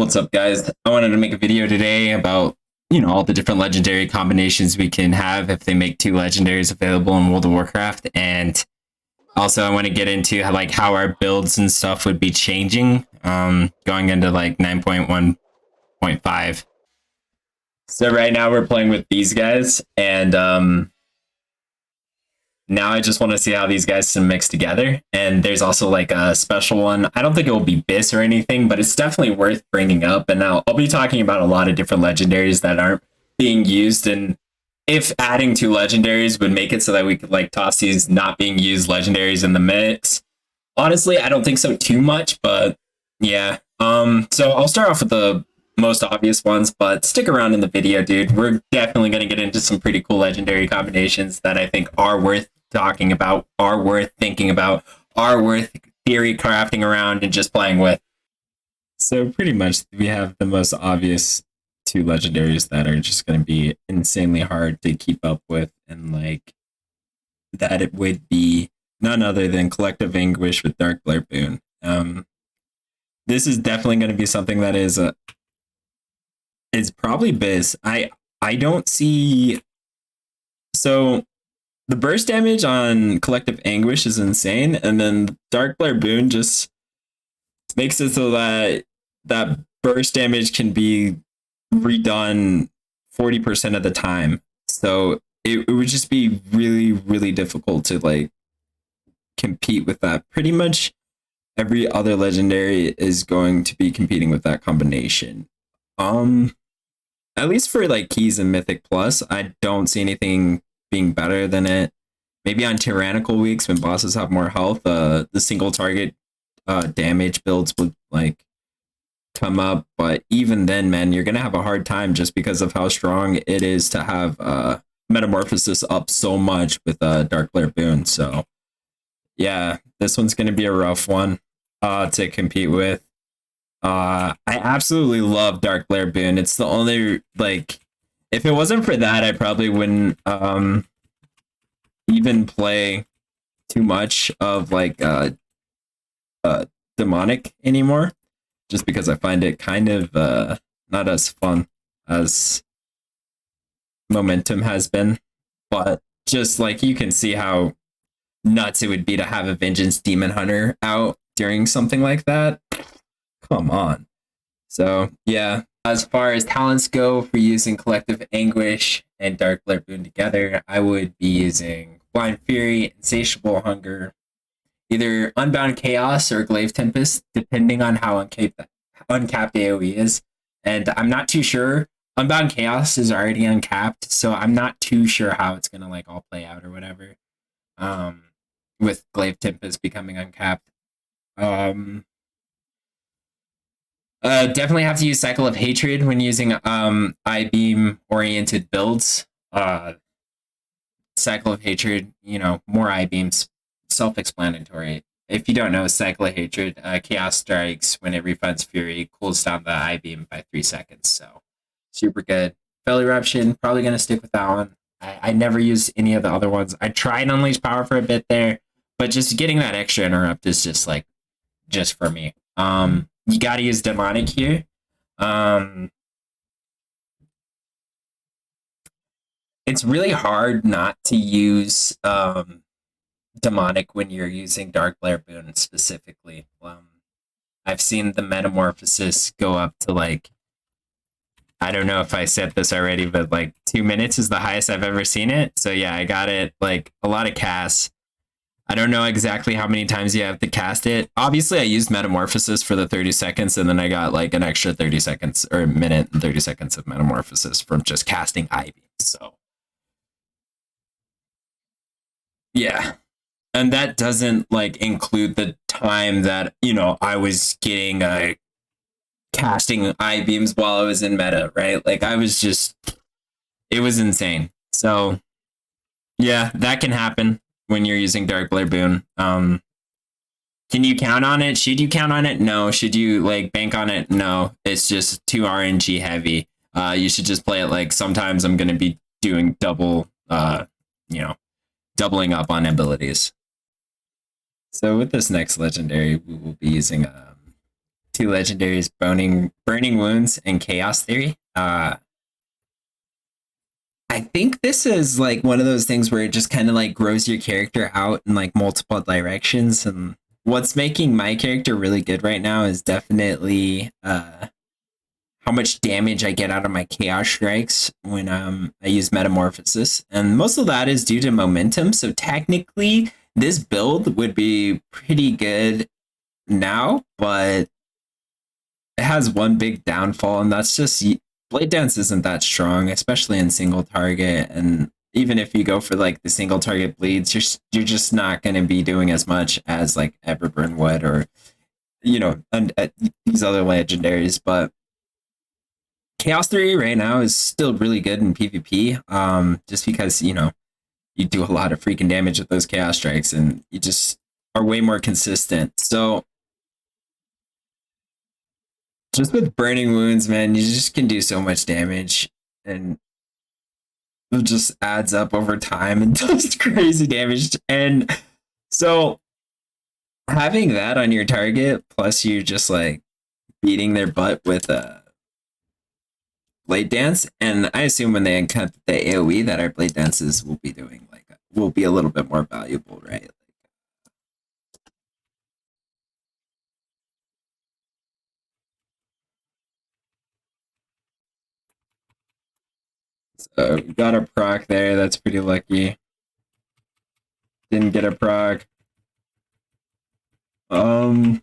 What's up, guys? I wanted to make a video today about, all the different legendary combinations we can have if they make two legendaries available in World of Warcraft. And also I want to get into how our builds and stuff would be changing going into 9.1.5. So right now we're playing with these guys, and now I just want to see how these guys can mix together. And there's also a special one. I don't think it will be BIS or anything, but it's definitely worth bringing up. And now I'll be talking about a lot of different legendaries that aren't being used. And if adding two legendaries would make it so that we could toss these not being used legendaries in the mix. Honestly, I don't think so too much, but yeah. So I'll start off with the most obvious ones, but stick around in the video, dude. We're definitely going to get into some pretty cool legendary combinations that I think are worth talking about, are worth thinking about, are worth theory crafting around and just playing with. So pretty much we have the most obvious two legendaries that are just going to be insanely hard to keep up with, and that it would be none other than Collective Anguish with Darkglare Boon. This is definitely going to be something that is probably BIS. I don't see. So the burst damage on Collective Anguish is insane, and then Darkglare Boon just makes it so that that burst damage can be redone 40% of the time. So it would just be really, really difficult to compete with that. Pretty much every other legendary is going to be competing with that combination. At least for Keys and Mythic Plus, I don't see anything being better than it. Maybe on tyrannical weeks when bosses have more health, the single target damage builds would come up, but even then, man, you're gonna have a hard time just because of how strong it is to have Metamorphosis up so much with Darkglare Boon. So yeah, this one's gonna be a rough one to compete with. I absolutely love Darkglare Boon. It's the only if it wasn't for that, I probably wouldn't even play too much of demonic anymore, just because I find it kind of not as fun as momentum has been. But just you can see how nuts it would be to have a Vengeance Demon Hunter out during something like that. Come on. So yeah, as far as talents go for using Collective Anguish and Darkglare Boon together, I would be using Blind Fury, Insatiable Hunger, either Unbound Chaos or Glaive Tempest, depending on how uncapped AoE is. And I'm not too sure. Unbound Chaos is already uncapped, so I'm not too sure how it's gonna all play out or whatever. With Glaive Tempest becoming uncapped. Definitely have to use Cycle of Hatred when using I-beam oriented builds. Cycle of Hatred, more I-beams, self-explanatory. If you don't know, Cycle of Hatred, Chaos Strikes when it refunds Fury, cools down the I-beam by 3 seconds. So super good. Fell Eruption, probably going to stick with that one. I never use any of the other ones. I tried Unleash Power for a bit there, but just getting that extra interrupt is just for me. You got to use Demonic here. It's really hard not to use Demonic when you're using Darkglare Boon specifically. I've seen the Metamorphosis go up to I don't know if I said this already, but 2 minutes is the highest I've ever seen it. So yeah, I got it a lot of casts. I don't know exactly how many times you have to cast it. Obviously, I used Metamorphosis for the 30 seconds, and then I got an extra 30 seconds or a minute and 30 seconds of Metamorphosis from just casting Ivy. So yeah. And that doesn't include the time that, I was getting casting I-beams while I was in meta, right? I was just, it was insane. So yeah, that can happen when you're using Darkglare Boon. Can you count on it? Should you count on it? No. Should you bank on it? No. It's just too RNG heavy. You should just play it sometimes I'm going to be doing double, doubling up on abilities. So with this next legendary, we will be using two legendaries, Burning Wounds and Chaos Theory. I think this is like one of those things where it just kind of like grows your character out in like multiple directions. And what's making my character really good right now is definitely how much damage I get out of my Chaos Strikes when I use Metamorphosis. And most of that is due to momentum. So technically, this build would be pretty good now, but it has one big downfall, and that's just Blade Dance isn't that strong, especially in single target. And even if you go for like the single target bleeds, you're just not going to be doing as much as like Everburn would, or these other legendaries. But Chaos Theory right now is still really good in PvP, just because you do a lot of freaking damage with those Chaos Strikes, and you just are way more consistent. So just with Burning Wounds, man, you just can do so much damage, and it just adds up over time and does crazy damage. And so having that on your target, plus you just like beating their butt with a Blade Dance, and I assume when they encounter the AoE that our Blade Dances will be doing, like, will be a little bit more valuable, right? So got a proc there. That's pretty lucky. Didn't get a proc. I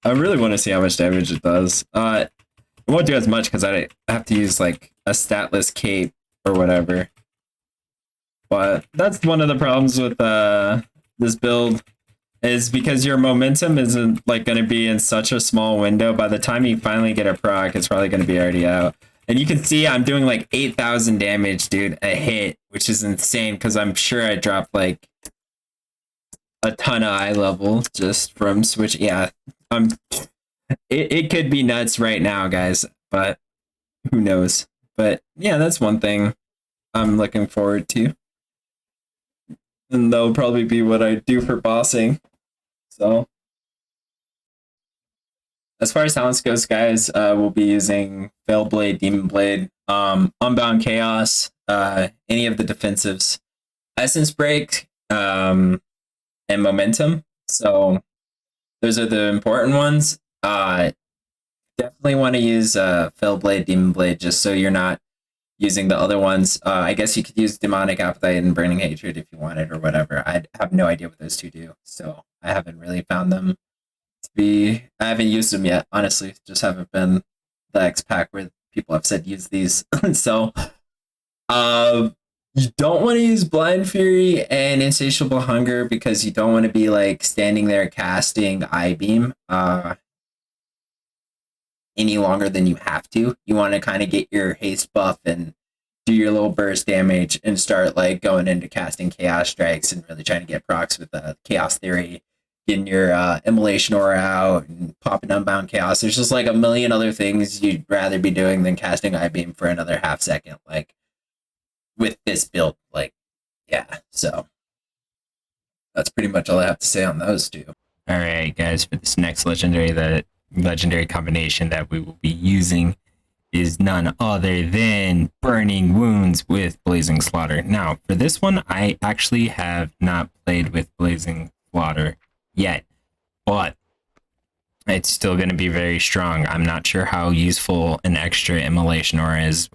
really want to see how much damage it does. It won't do as much because I have to use like a statless cape or whatever. But that's one of the problems with this build, is because your momentum isn't like going to be in such a small window. By the time you finally get a proc, it's probably going to be already out. And you can see I'm doing like 8,000 damage, dude, a hit, which is insane because I'm sure I dropped like a ton of eye level just from switch. Yeah, it could be nuts right now, guys, but who knows? But yeah, that's one thing I'm looking forward to. And that'll probably be what I do for bossing. So as far as talents goes, guys, we'll be using Veil Blade, Demon Blade, Unbound Chaos, any of the defensives, Essence Break, and Momentum. So those are the important ones. Definitely want to use Veil Blade, Demon Blade, just so you're not using the other ones. I guess you could use Demonic Appetite and Burning Hatred if you wanted, or whatever. I have no idea what those two do, so I haven't really found them to be. I haven't used them yet, honestly. Just haven't been the X pack where people have said use these. So, you don't want to use Blind Fury and Insatiable Hunger because you don't want to be like standing there casting Eye Beam any longer than you have to. You want to kind of get your haste buff and do your little burst damage and start like going into casting Chaos Strikes and really trying to get procs with Chaos Theory, getting your Immolation Aura out and popping Unbound Chaos. There's just like a million other things you'd rather be doing than casting Eye Beam for another half second, like with this build. Like, yeah, so that's pretty much all I have to say on those two. All right, guys, for this next legendary combination that we will be using is none other than Burning Wounds with Blazing Slaughter. Now, for this one, I actually have not played with Blazing Slaughter yet, but it's still going to be very strong. I'm not sure how useful an extra Immolation Aura is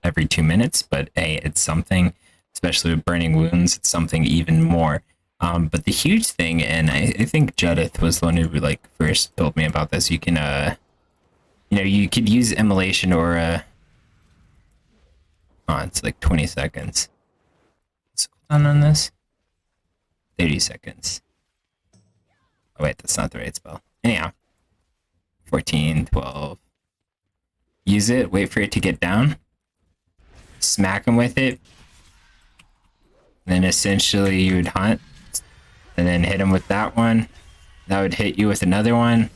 every 2 minutes, but hey, it's something, especially with Burning Wounds, it's something even more. But the huge thing, and I think Judith was the one who like first told me about this, you can you could use Immolation Aura. Oh, it's like 20 seconds. What's on this? 30 seconds. Oh wait, that's not the right spell. Anyhow, 14, 12. Use it, wait for it to get down. Smack them with it. Then essentially you would hunt. And then hit him with that one. That would hit you with another one.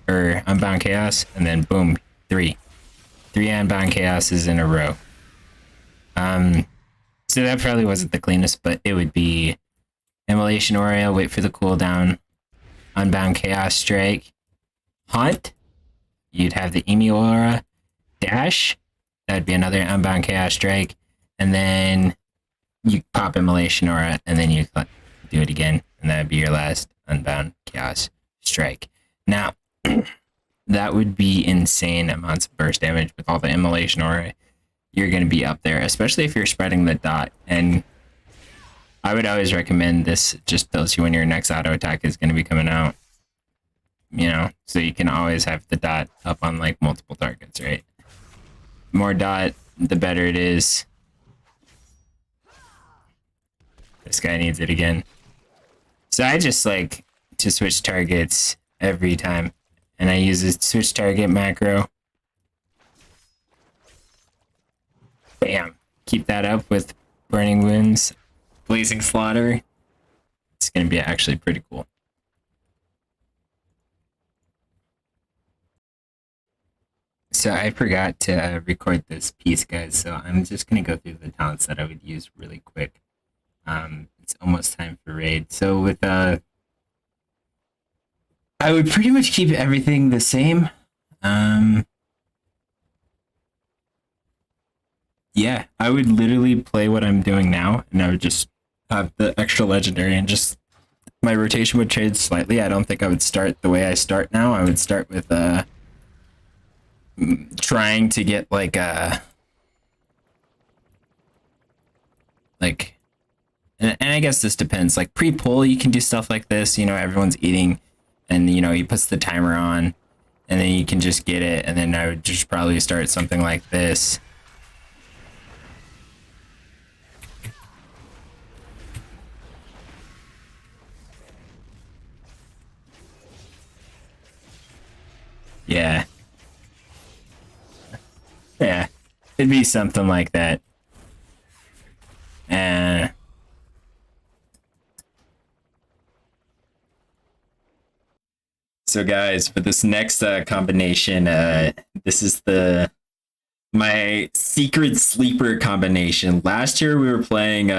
Or Unbound Chaos. And then boom, 3. 3 Unbound Chaoses in a row. So that probably wasn't the cleanest, but it would be Immolation Aura, wait for the cooldown. Unbound Chaos Strike. Haunt, you'd have the Emi dash. That'd be another Unbound Chaos Strike. And then you pop Immolation Aura, and then you do it again. And that'd be your last Unbound Chaos Strike. Now, that would be insane amounts of burst damage with all the Immolation Aura. You're going to be up there, especially if you're spreading the dot. And I would always recommend this just tells you when your next auto attack is going to be coming out. You know, so you can always have the dot up on like multiple targets, right? More dot, the better it is. This guy needs it again. So I just like to switch targets every time. And I use a switch target macro. Bam. Keep that up with Burning Wounds, Blazing Slaughter. It's going to be actually pretty cool. So I forgot to record this piece, guys. So I'm just going to go through the talents that I would use really quick. It's almost time for raid. So with I would pretty much keep everything the same. Yeah, I would literally play what I'm doing now, and I would just have the extra legendary, and just my rotation would change slightly. I don't think I would start the way I start now. I would start with trying to get like and I guess this depends. Like pre-pull, you can do stuff like this. You know, everyone's eating, and you know he puts the timer on, and then you can just get it. And then I would just probably start something like this. Yeah. Yeah. It'd be something like that. So guys, for this next combination, this is my secret sleeper combination. Last year we were playing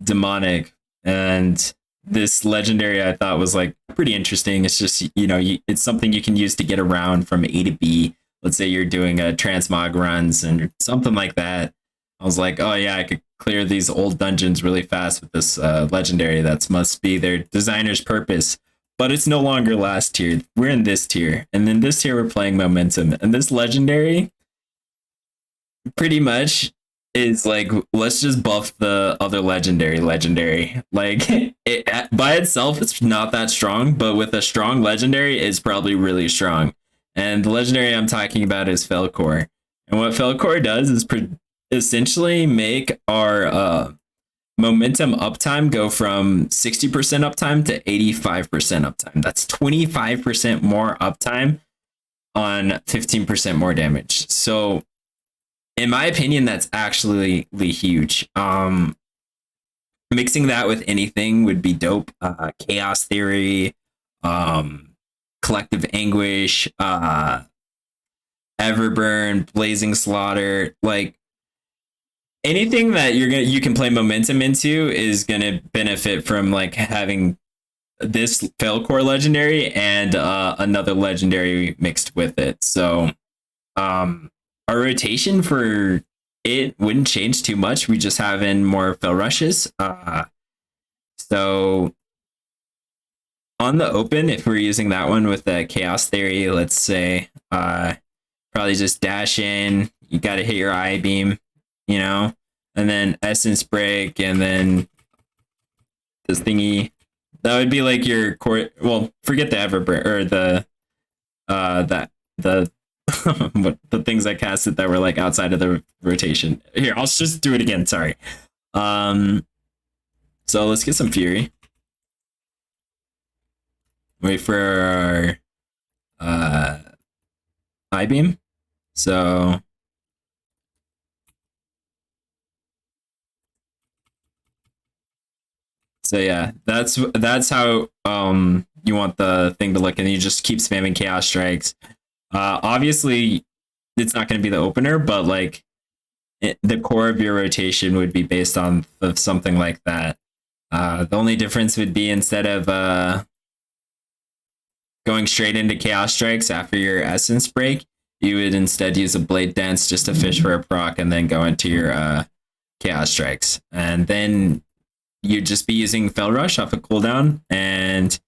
Demonic, and this legendary I thought was like pretty interesting. It's just, you know, it's something you can use to get around from A to B. Let's say you're doing transmog runs and something like that. I was like, oh yeah, I could clear these old dungeons really fast with this legendary. That must be their designer's purpose. But it's no longer last tier. We're in this tier. And then this tier we're playing Momentum. And this legendary pretty much is like, let's just buff the other legendary. Like, it by itself, it's not that strong, but with a strong legendary, it's probably really strong. And the legendary I'm talking about is Felcore. And what Felcore does is essentially make our momentum uptime go from 60% uptime to 85% uptime. That's 25% more uptime on 15% more damage. So in my opinion, that's actually huge. Mixing that with anything would be dope. Chaos Theory, Collective Anguish, Everburn, Blazing Slaughter, like anything that you can play momentum into is gonna benefit from like having this Felcore legendary and another legendary mixed with it. So our rotation for it wouldn't change too much. We just have in more Fel Rushes. So on the open, if we're using that one with the Chaos Theory, let's say probably just dash in. You got to hit your eye beam, you know, and then Essence Break, and then this thingy. That would be like your core. Well, forget the Everburn or the the things I casted that were like outside of the rotation. Here, I'll just do it again. Sorry. So let's get some Fury. Wait for our eye beam. So yeah, that's how you want the thing to look, and you just keep spamming Chaos Strikes. Obviously, it's not going to be the opener, but like the core of your rotation would be based on something like that. The only difference would be instead of going straight into Chaos Strikes after your Essence Break, you would instead use a Blade Dance just to fish for a proc and then go into your Chaos Strikes. And then you'd just be using Fel Rush off a cooldown. And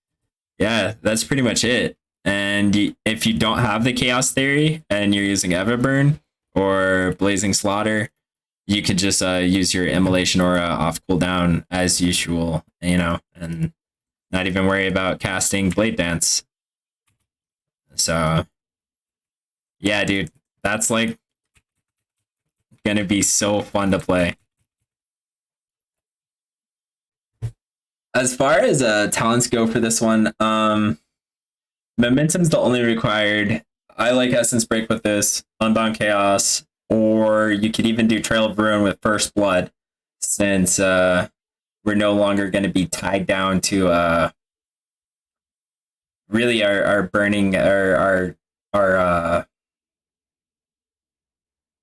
yeah, that's pretty much it. And if you don't have the Chaos Theory and you're using Everburn or Blazing Slaughter, you could just use your Immolation Aura off cooldown as usual, you know, and not even worry about casting Blade Dance. So, yeah, dude, that's like gonna be so fun to play. As far as talents go for this one, Momentum's the only required. I like Essence Break with this, Unbound Chaos, or you could even do Trail of Ruin with First Blood, since we're no longer going to be tied down to really our burning our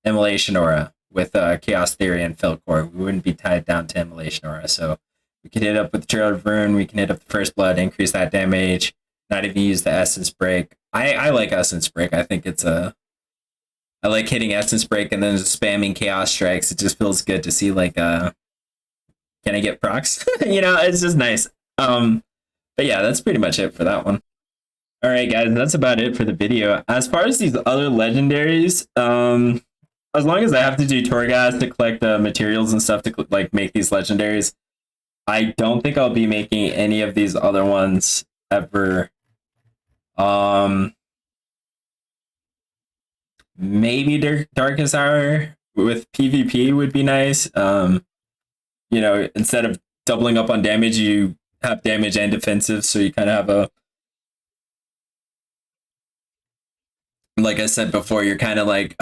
Immolation Aura with Chaos Theory and Felcore. We wouldn't be tied down to Immolation Aura, so we could hit up with Trail of Ruin, we can hit up the First Blood, increase that damage, not even use the Essence Break. I like Essence Break. I think it's I like hitting Essence Break and then just spamming Chaos Strikes. It just feels good to see, like, can I get procs? You know, it's just nice. But yeah, that's pretty much it for that one. All right, guys, that's about it for the video. As far as these other legendaries, as long as I have to do Torghast to collect materials and stuff to like make these legendaries, I don't think I'll be making any of these other ones ever. Maybe Darkest Hour with PvP would be nice. You know, instead of doubling up on damage, you have damage and defensive, so you kind of have a, like I said before, you're kind of like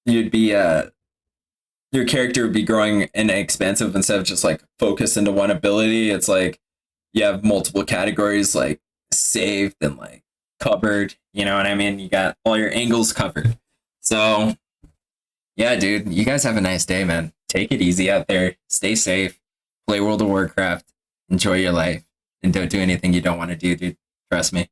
you'd be your character would be growing and expansive instead of just like focused into one ability. It's like you have multiple categories, like saved and like covered, you know what I mean? You got all your angles covered. So yeah, dude, you guys have a nice day, man. Take it easy out there, stay safe, play World of Warcraft, enjoy your life, and don't do anything you don't want to do, dude. Trust me.